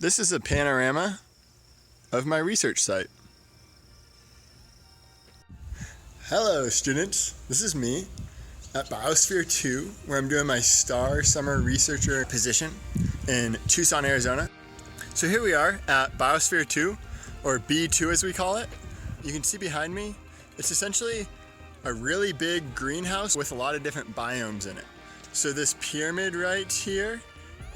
This is a panorama of my research site. Hello students, this is me at Biosphere 2, where I'm doing my STAR Summer Researcher position in Tucson, Arizona. So here we are at Biosphere 2, or B2 as we call it. You can see behind me, it's essentially a really big greenhouse with a lot of different biomes in it. So this pyramid right here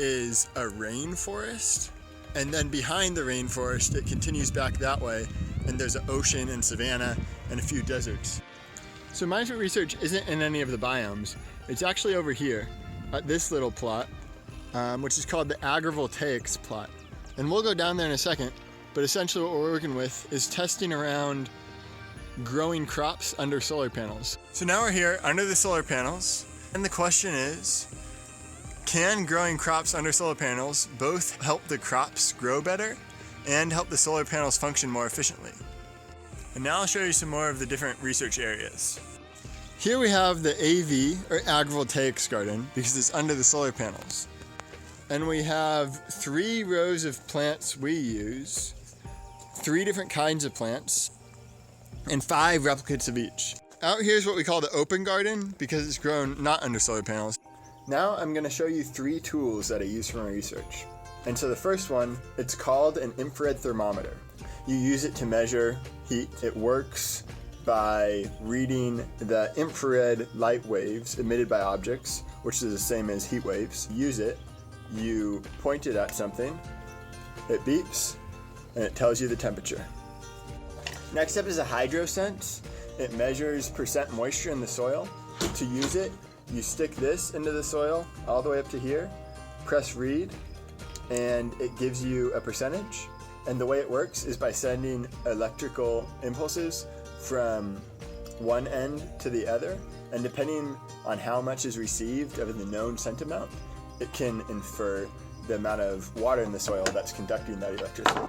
is a rainforest, and then behind the rainforest it continues back that way, and there's an ocean and savanna and a few deserts. So my research isn't in any of the biomes. It's actually over here at this little plot, which is called the agrivoltaics plot. And we'll go down there in a second, but essentially what we're working with is testing around growing crops under solar panels. So now we're here under the solar panels, and the question is, can growing crops under solar panels both help the crops grow better and help the solar panels function more efficiently? And now I'll show you some more of the different research areas. Here we have the AV, or agrivoltaics garden, because it's under the solar panels. And we have 3 rows of plants we use, 3 different kinds of plants, and 5 replicates of each. Out here is what we call the open garden, because it's grown not under solar panels. Now I'm going to show you 3 tools that I use for my research. And so the first one, it's called an infrared thermometer. You use it to measure heat. It works by reading the infrared light waves emitted by objects, which is the same as heat waves. You use it, you point it at something, it beeps, and it tells you the temperature. Next up is a hydrosense. It measures percent moisture in the soil. To use it, you stick this into the soil all the way up to here, press read, and it gives you a percentage. And the way it works is by sending electrical impulses from one end to the other, and depending on how much is received of the known scent amount, it can infer the amount of water in the soil that's conducting that electricity.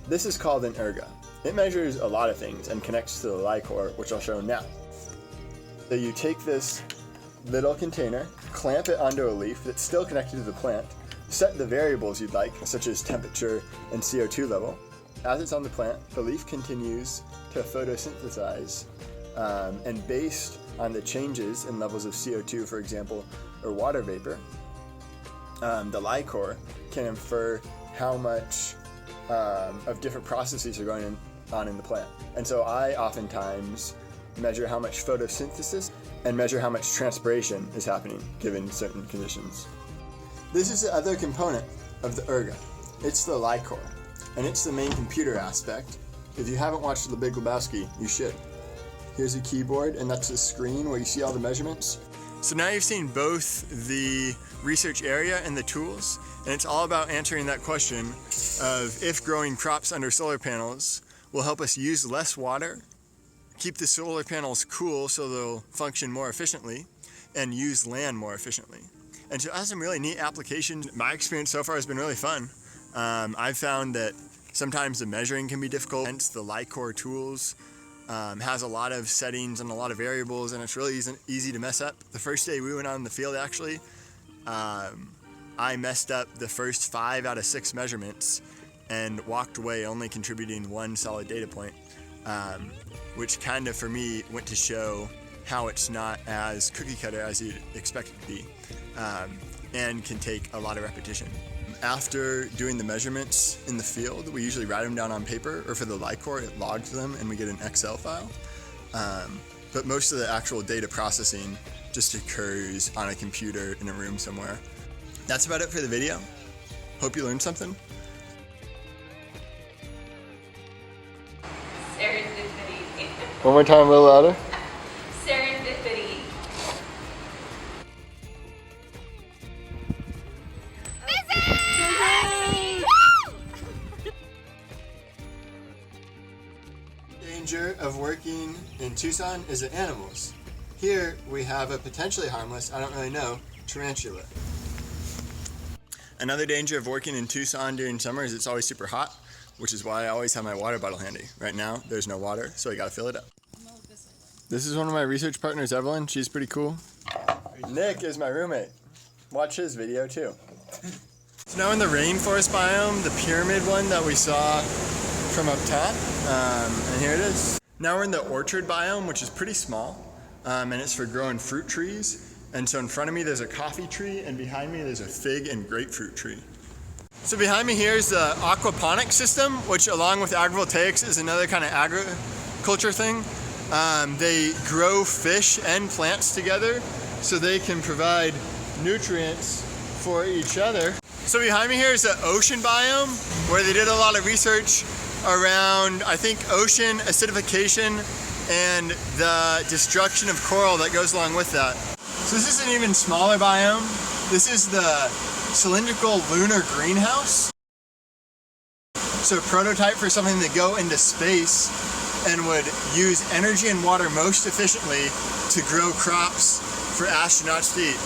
This is called an erga. It measures a lot of things and connects to the LICOR, which I'll show now. So you take this little container, clamp it onto a leaf that's still connected to the plant, set the variables you'd like, such as temperature and CO2 level. As it's on the plant, the leaf continues to photosynthesize, and based on the changes in levels of CO2, for example, or water vapor, the LICOR can infer how much of different processes are going on in the plant. And so I oftentimes measure how much photosynthesis and measure how much transpiration is happening given certain conditions. This is the other component of the erga. It's the LICOR, and it's the main computer aspect. If you haven't watched The Big Lebowski, you should. Here's a keyboard, and that's a screen where you see all the measurements. So now you've seen both the research area and the tools, and it's all about answering that question of if growing crops under solar panels will help us use less water, keep the solar panels cool so they'll function more efficiently, and use land more efficiently. And so it has some really neat applications. My experience so far has been really fun. I've found that sometimes the measuring can be difficult, hence the LICOR tools has a lot of settings and a lot of variables, and it's really easy to mess up. The first day we went out in the field, actually, I messed up the first 5 out of 6 measurements and walked away only contributing 1 solid data point, which kind of for me went to show how it's not as cookie cutter as you'd expect it to be, and can take a lot of repetition. After doing the measurements in the field, we usually write them down on paper, or for the LICOR, it logs them and we get an Excel file. But most of the actual data processing just occurs on a computer in a room somewhere. That's about it for the video. Hope you learned something. Serendipity. One more time, a little louder. Serendipity. Danger of working in Tucson is the animals. Here we have a potentially harmless, I don't really know, tarantula. Another danger of working in Tucson during summer is it's always super hot, which is why I always have my water bottle handy. Right now, there's no water, so I gotta fill it up. This is one of my research partners, Evelyn. She's pretty cool. Nick is my roommate. Watch his video too. So now in the rainforest biome, the pyramid one that we saw from up top, and here it is. Now we're in the orchard biome, which is pretty small, and it's for growing fruit trees. And so in front of me there's a coffee tree, and behind me there's a fig and grapefruit tree. So behind me here is the aquaponic system, which along with agrivoltaics is another kind of agriculture thing. They grow fish and plants together so they can provide nutrients for each other. So behind me here is the ocean biome, where they did a lot of research around, I think, ocean acidification and the destruction of coral that goes along with that. So this is an even smaller biome. This is the cylindrical lunar greenhouse. So a prototype for something that go into space and would use energy and water most efficiently to grow crops for astronauts to eat.